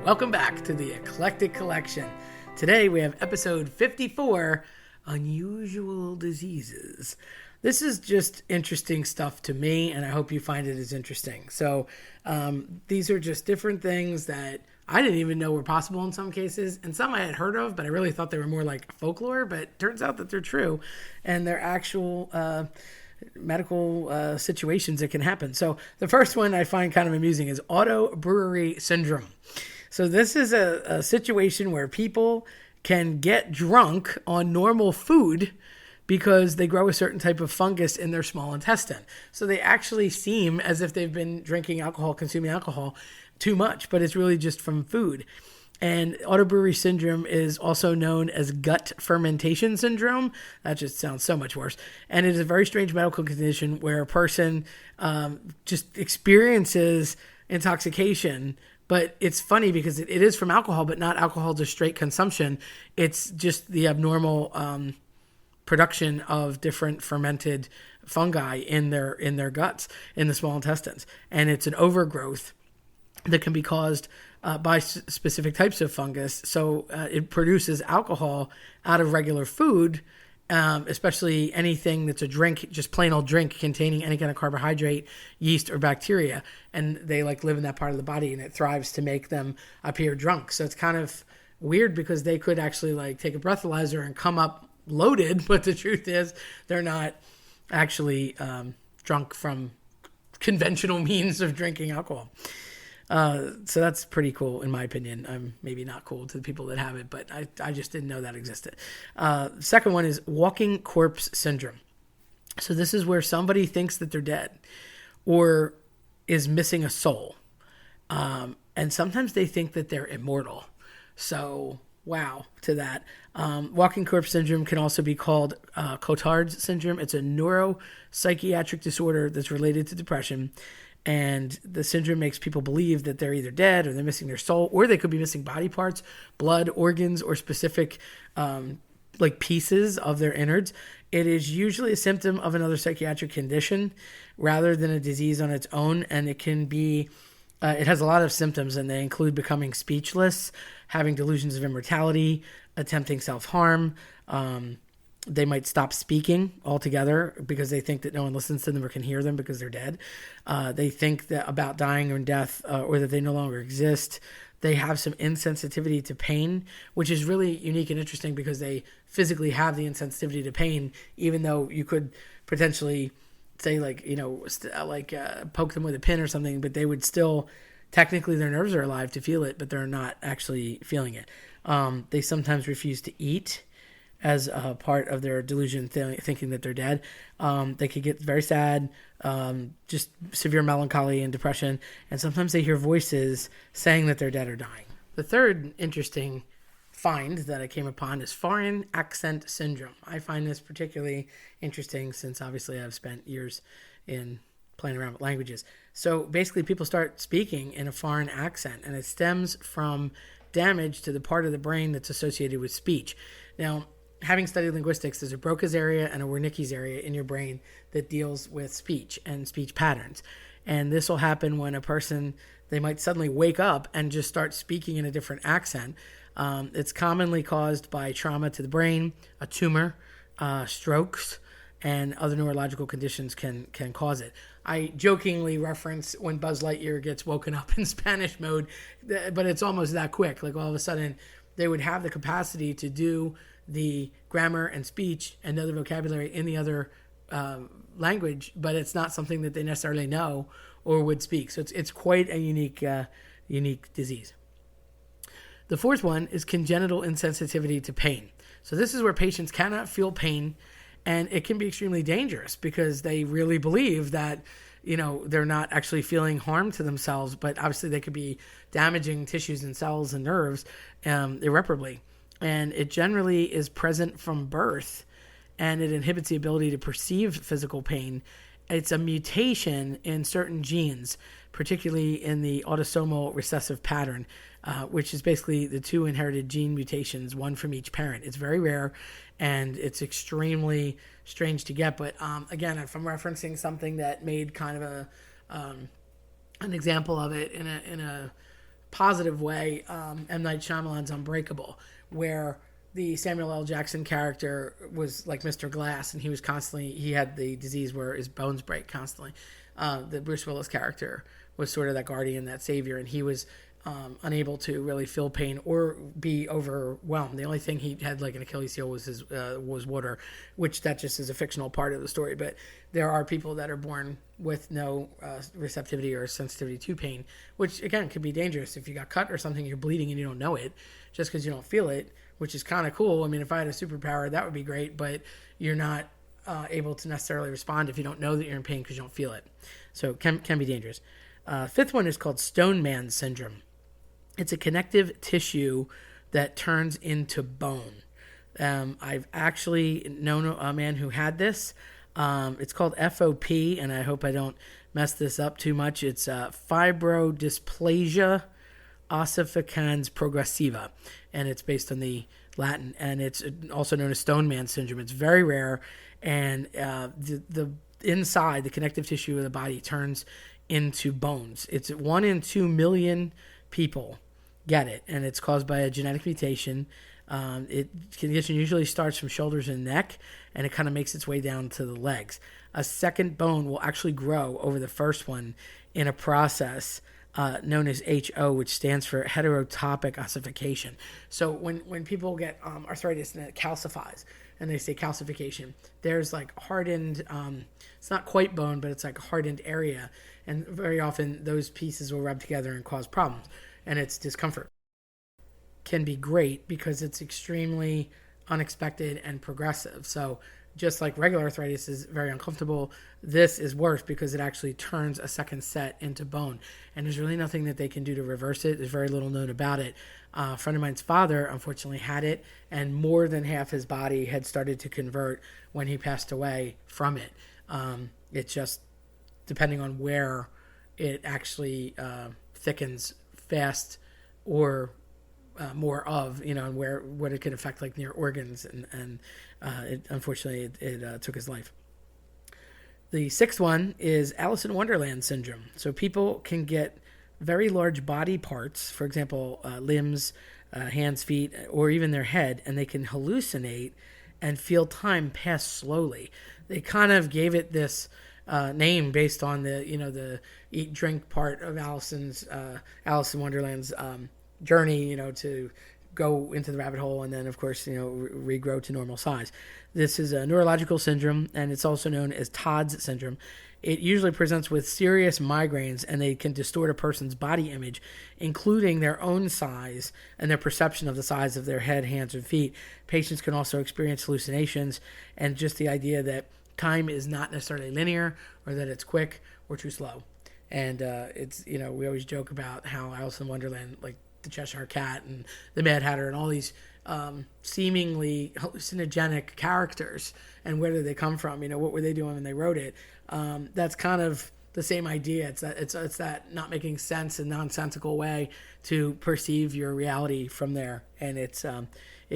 Welcome back to the Eclectic Collection. Today we have episode 54, Unusual Diseases. This is just interesting stuff to me, and I hope you find it as interesting. So these are just different things that I didn't even know were possible in some cases, and some I had heard of, but I really thought they were more like folklore, but it turns out that they're true, and they're actual medical situations that can happen. So the first one I find kind of amusing is auto brewery syndrome. So this is a situation where people can get drunk on normal food because they grow a certain type of fungus in their small intestine. So they actually seem as if they've been drinking alcohol, consuming alcohol too much, but it's really just from food. And autobrewery syndrome is also known as gut fermentation syndrome. That just sounds so much worse. And it is a very strange medical condition where a person just experiences intoxication. But it's funny because it is from alcohol, but not alcohol to straight consumption. It's just the abnormal production of different fermented fungi in their guts, in the small intestines. And it's an overgrowth that can be caused by specific types of fungus. So it produces alcohol out of regular food, especially anything that's a drink, just plain old drink containing any kind of carbohydrate, yeast, or bacteria. And they live in that part of the body, and it thrives to make them appear drunk. So it's kind of weird because they could actually take a breathalyzer and come up loaded, but the truth is they're not actually drunk from conventional means of drinking alcohol. So that's pretty cool in my opinion. Maybe not cool to the people that have it, but I just didn't know that existed. Second one is walking corpse syndrome. So this is where somebody thinks that they're dead or is missing a soul. And sometimes they think that they're immortal. So wow to that. Walking corpse syndrome can also be called Cotard's syndrome. It's a neuropsychiatric disorder that's related to depression. And the syndrome makes people believe that they're either dead or they're missing their soul, or they could be missing body parts, blood, organs, or specific pieces of their innards. It is usually a symptom of another psychiatric condition rather than a disease on its own. And it can be, it has a lot of symptoms, and they include becoming speechless, having delusions of immortality, attempting self-harm. They might stop speaking altogether because they think that no one listens to them or can hear them because they're dead. They think that about dying or death or that they no longer exist. They have some insensitivity to pain, which is really unique and interesting because they physically have the insensitivity to pain, even though you could potentially say poke them with a pin or something, but they would still, technically their nerves are alive to feel it, but they're not actually feeling it. They sometimes refuse to eat as a part of their delusion, thinking that they're dead. They could get very sad, just severe melancholy and depression, and sometimes they hear voices saying that they're dead or dying. The third interesting find that I came upon is foreign accent syndrome. I find this particularly interesting since obviously I've spent years in playing around with languages. So basically people start speaking in a foreign accent, and it stems from damage to the part of the brain that's associated with speech. Now, having studied linguistics, there's a Broca's area and a Wernicke's area in your brain that deals with speech and speech patterns. And this will happen when a person, they might suddenly wake up and just start speaking in a different accent. It's commonly caused by trauma to the brain, a tumor, strokes, and other neurological conditions can cause it. I jokingly reference when Buzz Lightyear gets woken up in Spanish mode, but it's almost that quick. All of a sudden, they would have the capacity to do the grammar and speech and know the vocabulary in the other language, but it's not something that they necessarily know or would speak. So it's quite a unique disease. The fourth one is congenital insensitivity to pain. So this is where patients cannot feel pain, and it can be extremely dangerous because they really believe that they're not actually feeling harm to themselves, but obviously they could be damaging tissues and cells and nerves irreparably. And it generally is present from birth, and it inhibits the ability to perceive physical pain. It's a mutation in certain genes, particularly in the autosomal recessive pattern, which is basically the two inherited gene mutations, one from each parent. It's very rare, and it's extremely strange to get. But again, if I'm referencing something that made kind of an example of it in a positive way, M. Night Shyamalan's Unbreakable, where the Samuel L. Jackson character was like Mr. Glass, and he had the disease where his bones break constantly. The Bruce Willis character was sort of that guardian, that savior, and he was unable to really feel pain or be overwhelmed. The only thing he had like an Achilles heel was water, which that just is a fictional part of the story. But there are people that are born with no receptivity or sensitivity to pain, which again could be dangerous. If you got cut or something, you're bleeding and you don't know it, just because you don't feel it, which is kind of cool. I mean, if I had a superpower, that would be great, but you're not able to necessarily respond if you don't know that you're in pain because you don't feel it. So it can be dangerous. Fifth one is called Stone Man syndrome. It's a connective tissue that turns into bone. I've actually known a man who had this. It's called FOP, and I hope I don't mess this up too much. It's fibrodysplasia ossificans progressiva, and it's based on the Latin, and it's also known as Stone Man syndrome. It's very rare, and the inside, the connective tissue of the body turns into bones. It's 1 in 2 million people get it, and it's caused by a genetic mutation. Condition usually starts from shoulders and neck, and it kind of makes its way down to the legs. A second bone will actually grow over the first one in a process known as HO, which stands for heterotopic ossification. So when people get arthritis and it calcifies, and they say calcification, there's like hardened, it's not quite bone, but it's like a hardened area, and very often those pieces will rub together and cause problems, and it's discomfort. Can be great because it's extremely unexpected and progressive. So just like regular arthritis is very uncomfortable, this is worse because it actually turns a second set into bone. And there's really nothing that they can do to reverse it. There's very little known about it. A friend of mine's father, unfortunately, had it, and more than half his body had started to convert when he passed away from it. It's just depending on where it actually thickens fast or more of, and what it could affect like near organs, and unfortunately it took his life. The sixth one is Alice in Wonderland syndrome. So people can get very large body parts, for example, limbs, hands, feet, or even their head, and they can hallucinate and feel time pass slowly. They kind of gave it this name based on the eat drink part of Alice in Wonderland's journey, to go into the rabbit hole and then, of course, regrow to normal size. This is a neurological syndrome, and it's also known as Todd's syndrome. It usually presents with serious migraines, and they can distort a person's body image, including their own size and their perception of the size of their head, hands, and feet. Patients can also experience hallucinations and just the idea that time is not necessarily linear, or that it's quick or too slow. And it's, we always joke about how Alice in Wonderland, like the Cheshire Cat and the Mad Hatter and all these seemingly hallucinogenic characters, and where did they come from? What were they doing when they wrote it? That's kind of the same idea. It's that not making sense and nonsensical way to perceive your reality from there, and it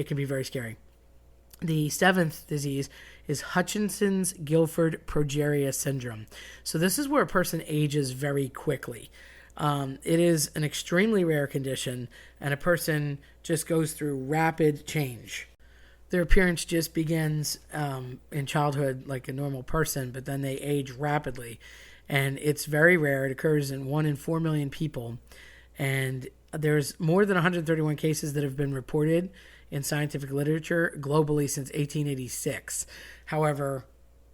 can be very scary. The seventh disease is Hutchinson's-Gilford progeria syndrome. So this is where a person ages very quickly. It is an extremely rare condition, and a person just goes through rapid change. Their appearance just begins in childhood like a normal person, but then they age rapidly. And it's very rare. It occurs in 1 in 4 million people. And there's more than 131 cases that have been reported in scientific literature globally since 1886. However,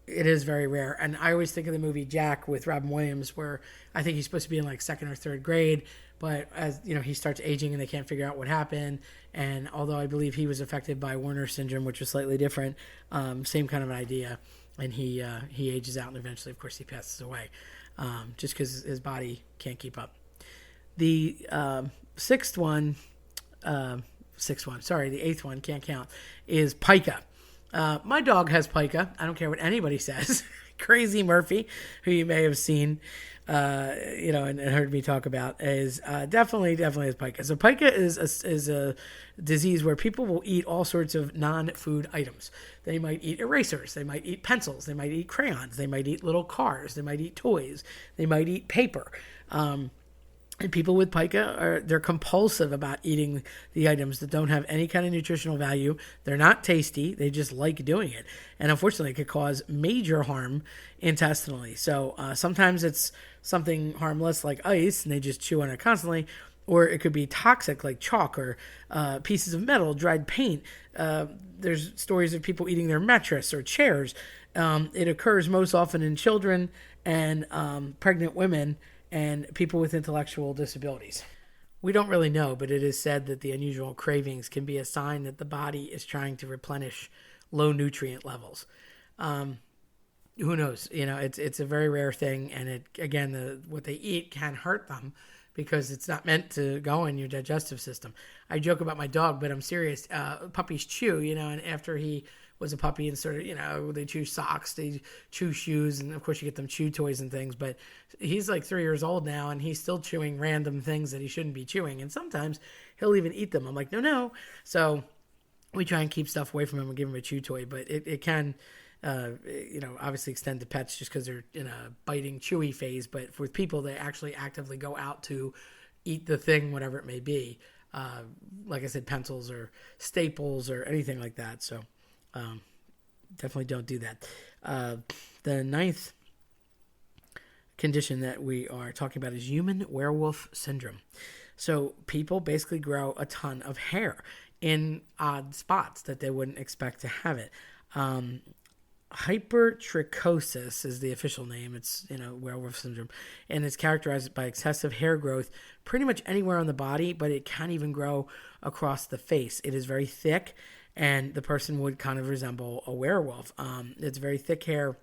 it is very rare. And I always think of the movie Jack with Robin Williams, where I think he's supposed to be in like 2nd or 3rd grade, but as he starts aging and they can't figure out what happened. And although I believe he was affected by Werner syndrome, which was slightly different, same kind of an idea. And he ages out, and eventually, of course, he passes away, just because his body can't keep up. The eighth one, can't count, is pica. My dog has pica. I don't care what anybody says. Crazy Murphy, who you may have seen, and heard me talk about, is definitely has pica. So pica is a disease where people will eat all sorts of non-food items. They might eat erasers. They might eat pencils. They might eat crayons. They might eat little cars. They might eat toys. They might eat paper. And people with pica they're compulsive about eating the items that don't have any kind of nutritional value. They're not tasty. They just like doing it. And unfortunately, it could cause major harm intestinally. So sometimes it's something harmless like ice and they just chew on it constantly. Or it could be toxic like chalk or pieces of metal, dried paint. There's stories of people eating their mattress or chairs. It occurs most often in children and pregnant women and people with intellectual disabilities. We don't really know, but it is said that the unusual cravings can be a sign that the body is trying to replenish low nutrient levels. Who knows? It's a very rare thing, and what they eat can hurt them because it's not meant to go in your digestive system. I joke about my dog, but I'm serious. Puppies chew, and after he was a puppy and sort of, they chew socks, they chew shoes, and of course you get them chew toys and things, but he's like 3 years old now and he's still chewing random things that he shouldn't be chewing, and sometimes he'll even eat them. I'm like, no. So we try and keep stuff away from him and give him a chew toy, but it can, obviously extend to pets just because they're in a biting, chewy phase, but with people, they actually actively go out to eat the thing, whatever it may be. Like I said, pencils or staples or anything like that. So definitely don't do that. The ninth condition that we are talking about is human werewolf syndrome. So people basically grow a ton of hair in odd spots that they wouldn't expect to have it. Hypertrichosis is the official name. It's, werewolf syndrome. And it's characterized by excessive hair growth pretty much anywhere on the body, but it can even grow across the face. It is very thick, and the person would kind of resemble a werewolf. It's very thick hair,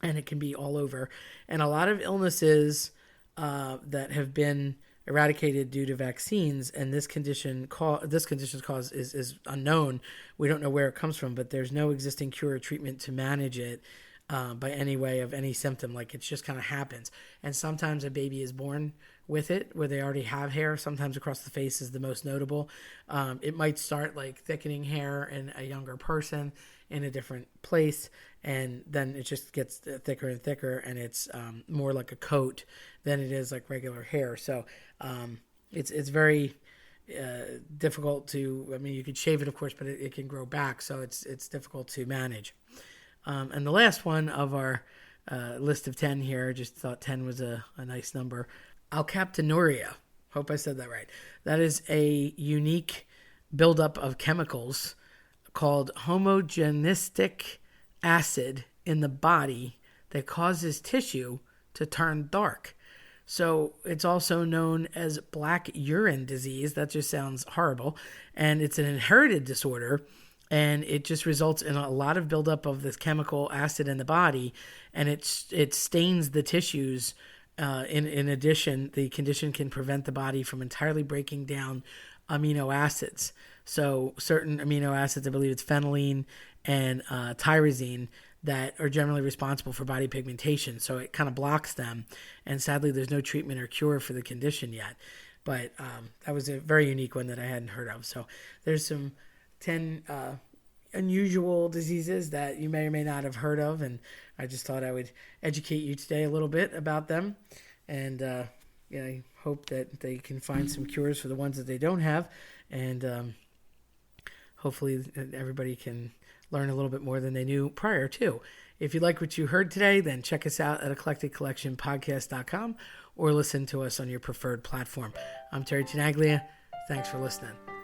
and it can be all over. And a lot of illnesses that have been eradicated due to vaccines, and this condition's cause is unknown. We don't know where it comes from, but there's no existing cure or treatment to manage it by any way of any symptom. Like, it just kind of happens. And sometimes a baby is born with it where they already have hair. Sometimes across the face is the most notable. It might start like thickening hair in a younger person in a different place, and then it just gets thicker and thicker, and it's more like a coat than it is like regular hair. So it's very difficult to, you could shave it, of course, but it can grow back, so it's difficult to manage. And the last one of our list of 10 here, just thought 10 was a nice number. Alkaptonuria. Hope I said that right. That is a unique buildup of chemicals called homogenistic acid in the body that causes tissue to turn dark. So it's also known as black urine disease. That just sounds horrible. And it's an inherited disorder, and it just results in a lot of buildup of this chemical acid in the body, and it stains the tissues. In addition, the condition can prevent the body from entirely breaking down amino acids. So certain amino acids, I believe it's phenylene and tyrosine, that are generally responsible for body pigmentation. So it kind of blocks them. And sadly, there's no treatment or cure for the condition yet. But that was a very unique one that I hadn't heard of. So there's some 10 unusual diseases that you may or may not have heard of, and I just thought I would educate you today a little bit about them, and I hope that they can find some cures for the ones that they don't have, and hopefully everybody can learn a little bit more than they knew prior to. If you like what you heard today, then check us out at eclecticcollectionpodcast.com or listen to us on your preferred platform. I'm Terry Tenaglia. Thanks for listening.